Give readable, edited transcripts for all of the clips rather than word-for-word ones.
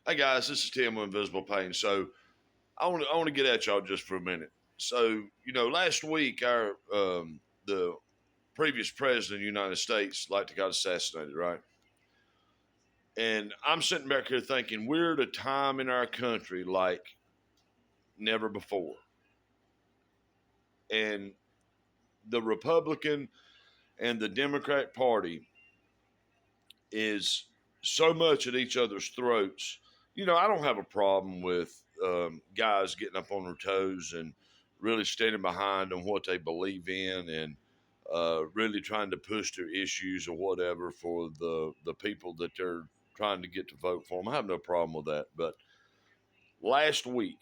Hey guys, this is Tim with Invisible Pain. So I want to get at y'all just for a minute. So last week our the previous president of the United States got assassinated, right? And I'm sitting back here thinking we're at a time in our country like never before, and the Republican and the Democrat Party is so much at each other's throats. I don't have a problem with guys getting up on their toes and really standing behind on what they believe in and really trying to push their issues or whatever for the people that they're trying to get to vote for them. I have no problem with that. But last week,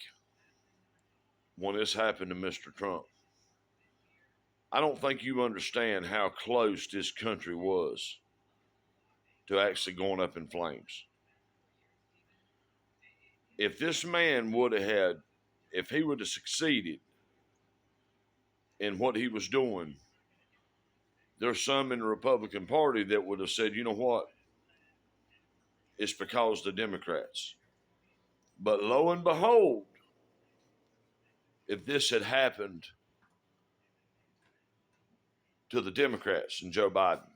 when this happened to Mr. Trump, I don't think you understand how close this country was to actually going up in flames. If this man would have had, if he would have succeeded in what he was doing, there's some in the Republican Party that would have said, you know what, it's because the Democrats. But lo and behold, if this had happened to the Democrats and Joe Biden,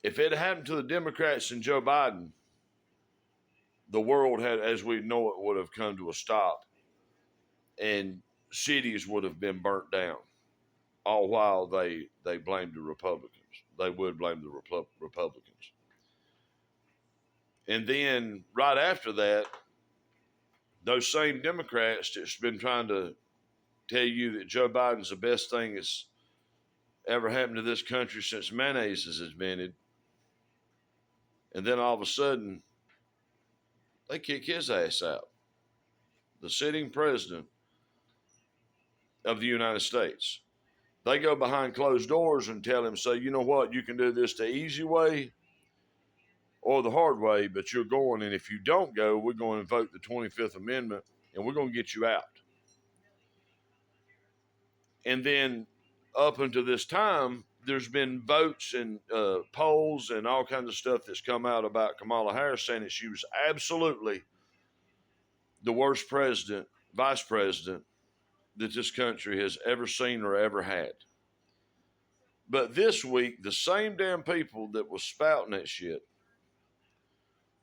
if it had happened to the Democrats and Joe Biden, the world had, as we know it, would have come to a stop and cities would have been burnt down. All while they blamed the Republicans. They would blame the Republicans. And then right after that, those same Democrats that's been trying to tell you that Joe Biden's the best thing that's ever happened to this country since mayonnaise is invented. And then all of a sudden, they kick his ass out. The sitting president of the United States. They go behind closed doors and tell him, say, you know what, you can do this the easy way or the hard way, but you're going. And if you don't go, we're going to invoke the 25th Amendment and we're going to get you out. And then up until this time, there's been votes and polls and all kinds of stuff that's come out about Kamala Harris saying that she was absolutely the worst president, vice president that this country has ever seen or ever had. But this week, the same damn people that was spouting that shit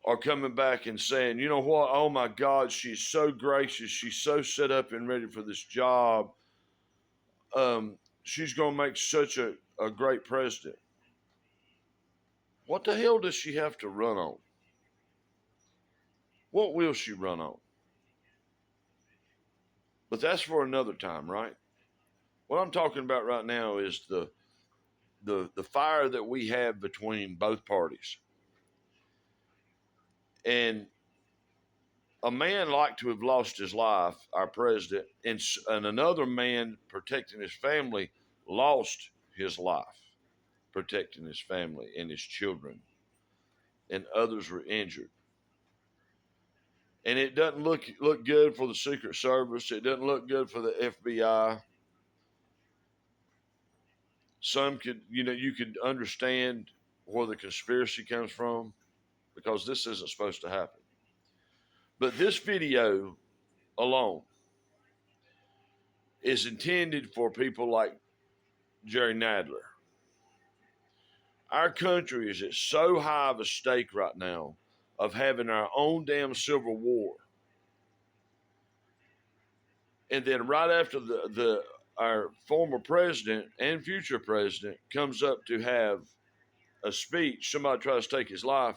are coming back and saying, you know what? Oh my God, she's so gracious. She's so set up and ready for this job. She's going to make such a great president. What the hell does she have to run on? What will she run on? But that's for another time, right? What I'm talking about right now is the fire that we have between both parties. And a man like to have lost his life, our president, and another man protecting his family lost his life protecting his family and his children, and others were injured. And it doesn't look good for the Secret Service. It doesn't look good for the FBI. Some could, you could understand where the conspiracy comes from because this isn't supposed to happen. But this video alone is intended for people like Jerry Nadler. Our country is at so high of a stake right now of having our own damn civil war. And then right after our former president and future president comes up to have a speech, somebody tries to take his life.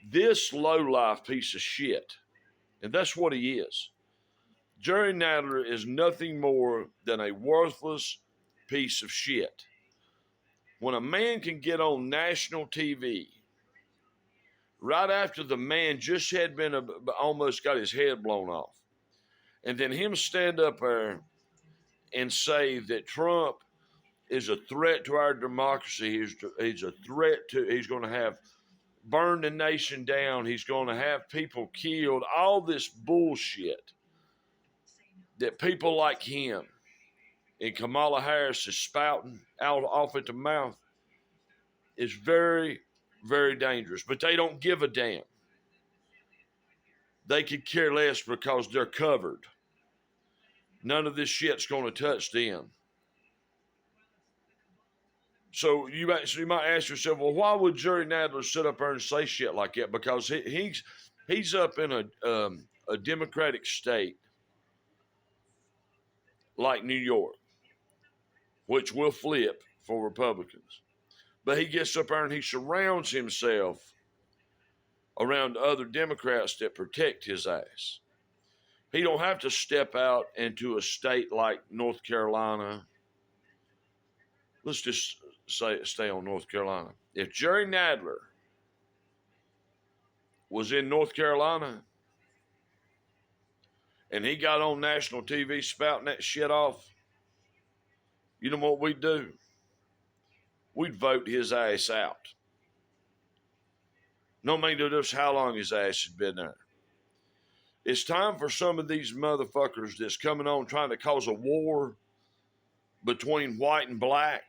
This low-life piece of shit, and that's what he is. Jerry Nadler is nothing more than a worthless piece of shit. When a man can get on national TV right after the man just had been almost got his head blown off, and then him stand up there and say that Trump is a threat to our democracy, he's a threat to, he's going to have burn the nation down, he's going to have people killed, all this bullshit that people like him and Kamala Harris is spouting out off at the mouth is very, very dangerous. But they don't give a damn. They could care less because they're covered. None of this shit's going to touch them. So you might ask yourself, well, why would Jerry Nadler sit up there and say shit like that? Because he's up in a Democratic state like New York, which will flip for Republicans. But he gets up there and he surrounds himself around other Democrats that protect his ass. He don't have to step out into a state like North Carolina. Let's just stay on North Carolina. If Jerry Nadler was in North Carolina and he got on national TV spouting that shit off, you know what we'd do? We'd vote his ass out. No matter just how long his ass has been there. It's time for some of these motherfuckers that's coming on trying to cause a war between white and black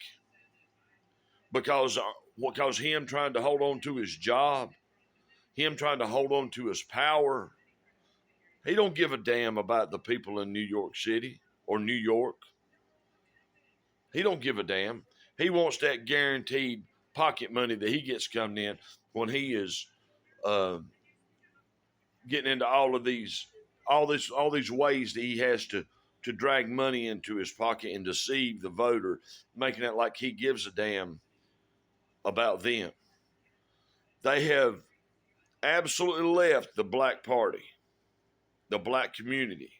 because him trying to hold on to his job, him trying to hold on to his power. He don't give a damn about the people in New York City or New York. He don't give a damn. He wants that guaranteed pocket money that he gets coming in when he is getting into all these ways that he has to drag money into his pocket and deceive the voter, making it like he gives a damn about them. They have absolutely left the black party, the black community,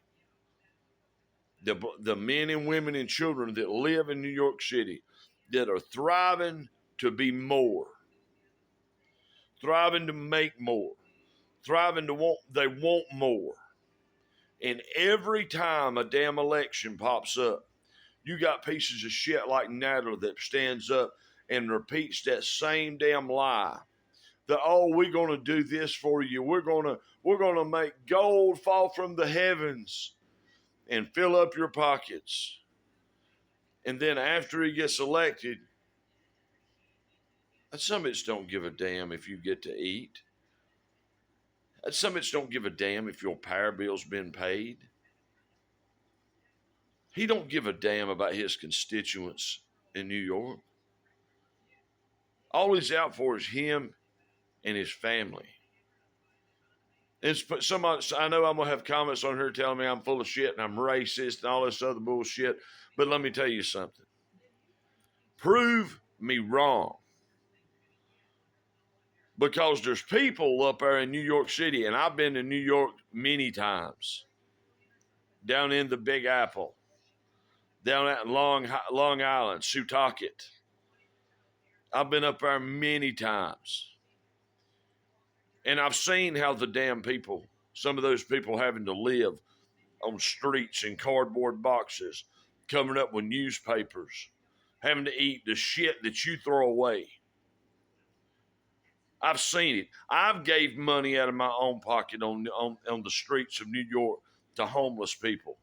the men and women and children that live in New York City that are thriving to be more, thriving to make more, thriving to they want more. And every time a damn election pops up, you got pieces of shit like Nadler that stands up and repeats that same damn lie. That, oh, we're going to do this for you. We're going to make gold fall from the heavens and fill up your pockets. And then after he gets elected, some of us don't give a damn if you get to eat. Some of us don't give a damn if your power bill's been paid. He don't give a damn about his constituents in New York. All he's out for is him and his family. And somebody, I know I'm going to have comments on here telling me I'm full of shit and I'm racist and all this other bullshit. But let me tell you something. Prove me wrong. Because there's people up there in New York City, and I've been to New York many times, down in the Big Apple, down at Long Island, Setauket. I've been up there many times. And I've seen how the damn people, some of those people having to live on streets in cardboard boxes, coming up with newspapers, having to eat the shit that you throw away. I've seen it. I've gave money out of my own pocket on the streets of New York to homeless people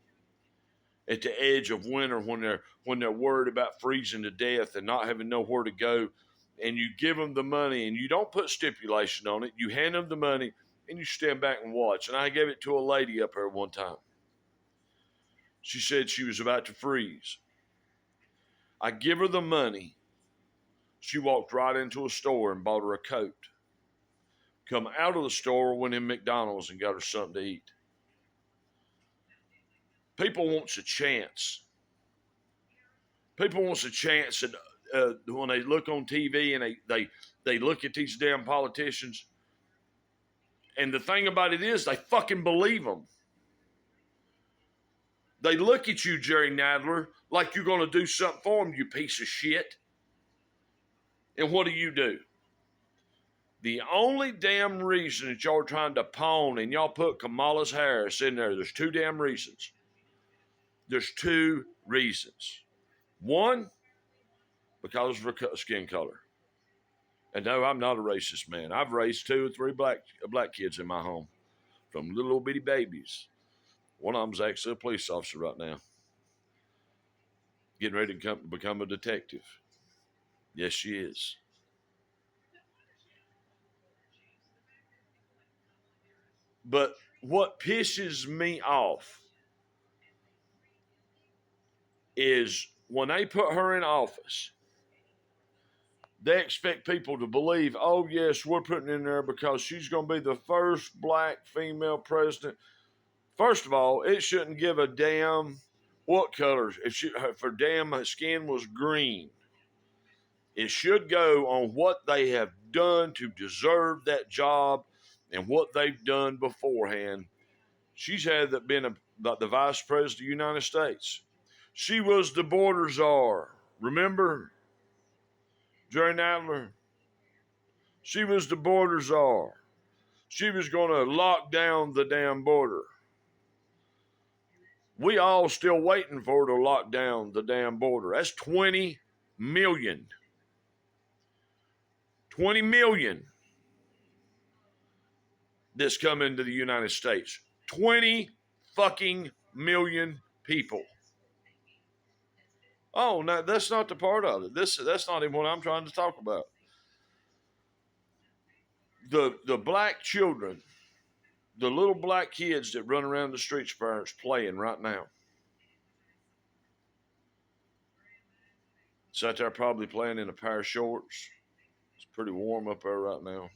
at the edge of winter when they're worried about freezing to death and not having nowhere to go. And you give them the money and you don't put stipulation on it. You hand them the money and you stand back and watch. And I gave it to a lady up there one time. She said she was about to freeze. I give her the money. She walked right into a store and bought her a coat. Come out of the store, went in McDonald's and got her something to eat. People wants a chance. People wants a chance, and when they look on TV and they look at these damn politicians, and the thing about it is they fucking believe them. They look at you, Jerry Nadler, like you're going to do something for them, you piece of shit. And what do? The only damn reason that y'all are trying to pawn and y'all put Kamala Harris in there's two damn reasons. There's two reasons. One, because of her skin color. And no, I'm not a racist man. I've raised 2 or 3 black kids in my home from little bitty babies. One of them's actually a police officer right now, getting ready to become a detective. Yes, she is. But what pisses me off is when they put her in office, they expect people to believe, oh, yes, we're putting in there because she's going to be the first black female president. First of all, it shouldn't give a damn what color. If her damn skin was green, it should go on what they have done to deserve that job and what they've done beforehand. She's been the vice president of the United States. She was the border czar. Remember, Jerry Nadler? She was the border czar. She was going to lock down the damn border. We all still waiting for her to lock down the damn border. That's 20 million. 20 million that's coming to the United States. 20 fucking million people. Oh, no, that's not the part of it. That's not even what I'm trying to talk about. The black children, the little black kids that run around the streets, parents playing right now. It's out there probably playing in a pair of shorts. It's pretty warm up there right now.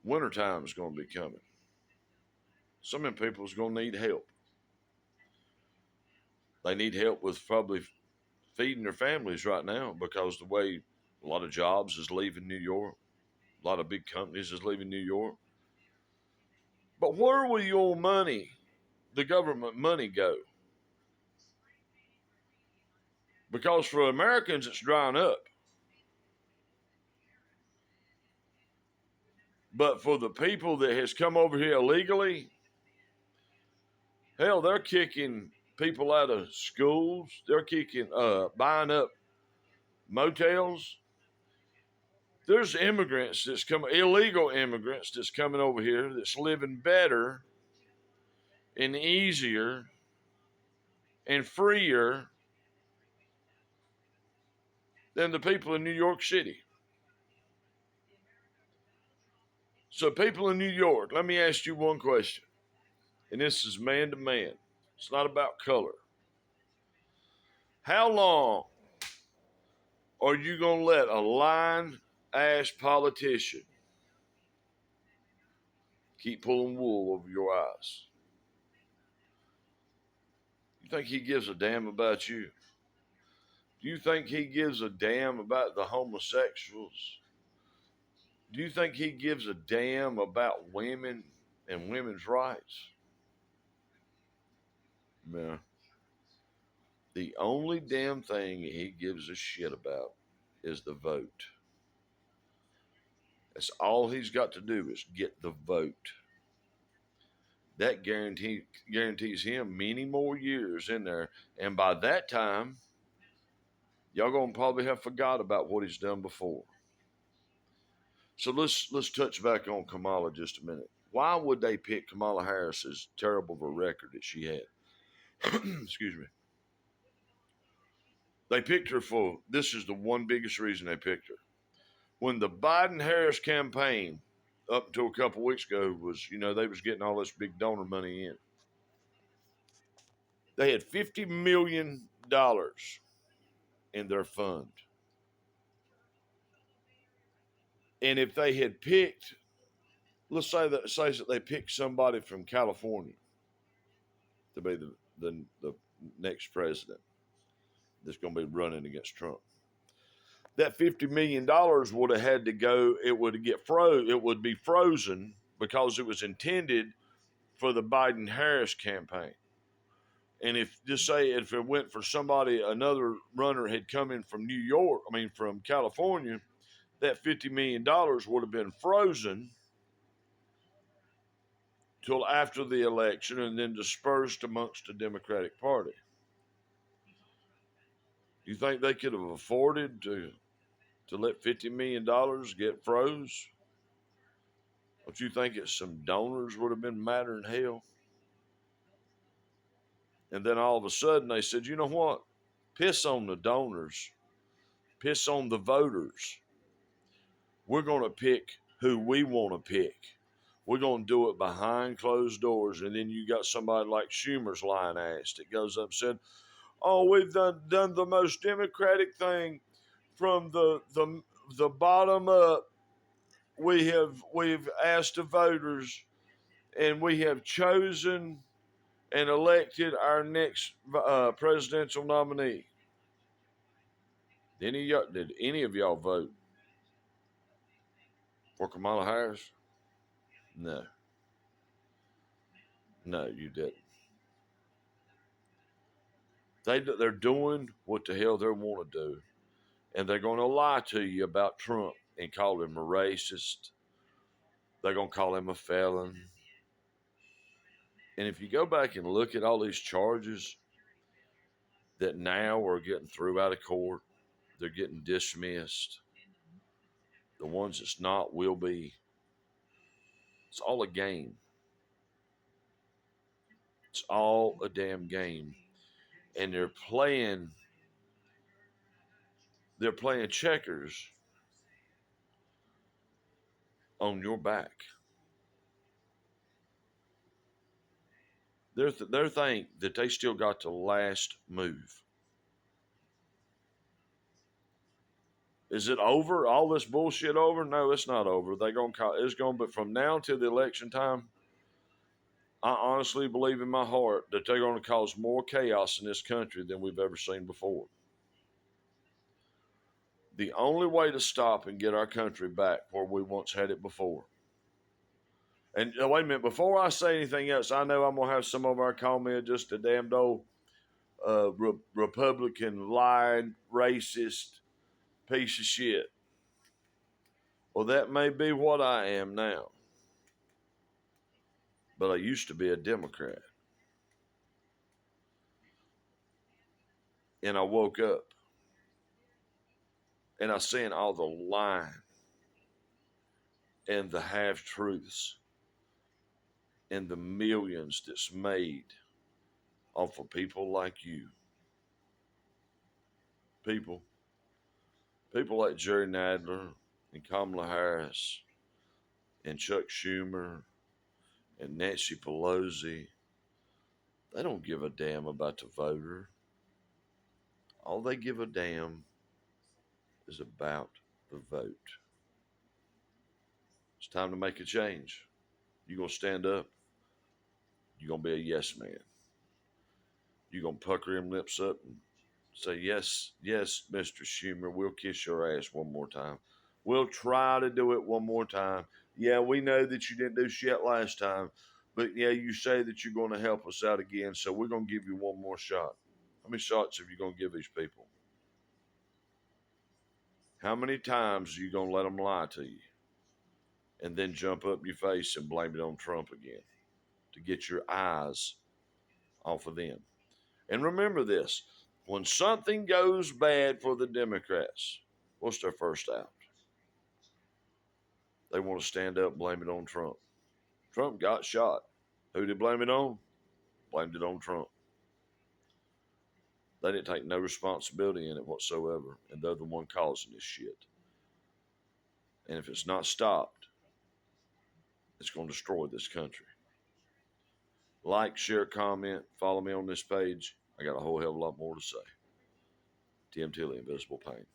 Wintertime is going to be coming. Some of them people is going to need help. They need help with probably feeding their families right now because the way a lot of jobs is leaving New York. A lot of big companies is leaving New York. But where will your money, the government money, go? Because for Americans, it's drying up. But for the people that has come over here illegally, hell, they're kicking people out of schools. They're buying up motels. There's illegal immigrants that's coming over here that's living better and easier and freer than the people in New York City. So people in New York, let me ask you one question. And this is man to man. It's not about color. How long are you going to let a lying-ass politician keep pulling wool over your eyes? You think he gives a damn about you? Do you think he gives a damn about the homosexuals? Do you think he gives a damn about women and women's rights? No. The only damn thing he gives a shit about is the vote. That's all he's got to do is get the vote. That guarantees him many more years in there. And by that time, y'all gonna probably have forgot about what he's done before. So let's touch back on Kamala just a minute. Why would they pick Kamala Harris as terrible of a record that she had? Excuse me. They picked her for, this is the one biggest reason they picked her. When the Biden-Harris campaign, up until a couple weeks ago, was, they was getting all this big donor money in. They had $50 million in their fund. And if they had picked, let's say that they picked somebody from California to be the next president that's going to be running against Trump, that $50 million would have had to go, it would be frozen because it was intended for the Biden-Harris campaign. And if it went for somebody, another runner had come in from from California, that $50 million would have been frozen till after the election and then dispersed amongst the Democratic Party. Do you think they could have afforded to let $50 million get froze? Don't you think some donors would have been madder than hell? And then all of a sudden they said, you know what? Piss on the donors. Piss on the voters. We're going to pick who we want to pick. We're going to do it behind closed doors. And then you got somebody like Schumer's lying ass that goes up and said, oh, we've done the most democratic thing from the bottom up. We've asked the voters and we have chosen and elected our next presidential nominee. Did any of y'all vote for Kamala Harris? No. No, you didn't. They're doing what the hell they want to do. And they're going to lie to you about Trump and call him a racist. They're going to call him a felon. And if you go back and look at all these charges that now are getting through out of court, they're getting dismissed. The ones that's not will be. It's all a game. It's all a damn game. And they're playing checkers on your back. They think that they still got the last move. Is it over? All this bullshit over? No, it's not over. It's going, but from now till the election time, I honestly believe in my heart that they're going to cause more chaos in this country than we've ever seen before. The only way to stop and get our country back where we once had it before. And wait a minute, before I say anything else, I know I'm going to have some of our call me just a damned old Republican, lying, racist piece of shit. Well, that may be what I am now. But I used to be a Democrat. And I woke up and I seen all the lying and the half-truths and the millions that's made off of people like you. People like Jerry Nadler and Kamala Harris and Chuck Schumer and Nancy Pelosi. They don't give a damn about the voter. All they give a damn is about the vote. It's time to make a change. You're going to stand up. You're going to be a yes man. You're going to pucker them lips up and say, yes, Mr. Schumer, we'll kiss your ass one more time. We'll try to do it one more time. Yeah, we know that you didn't do shit last time, but yeah, you say that you're going to help us out again, so we're going to give you one more shot. How many shots are you going to give these people? How many times are you going to let them lie to you and then jump up in your face and blame it on Trump again to get your eyes off of them? And remember this, when something goes bad for the Democrats, what's their first out? They want to stand up and blame it on Trump. Trump got shot. Who did they blame it on? Blamed it on Trump. They didn't take no responsibility in it whatsoever, and they're the one causing this shit. And if it's not stopped, it's going to destroy this country. Like, share, comment, follow me on this page. I got a whole hell of a lot more to say. Tim Tilley, Invisible Pain.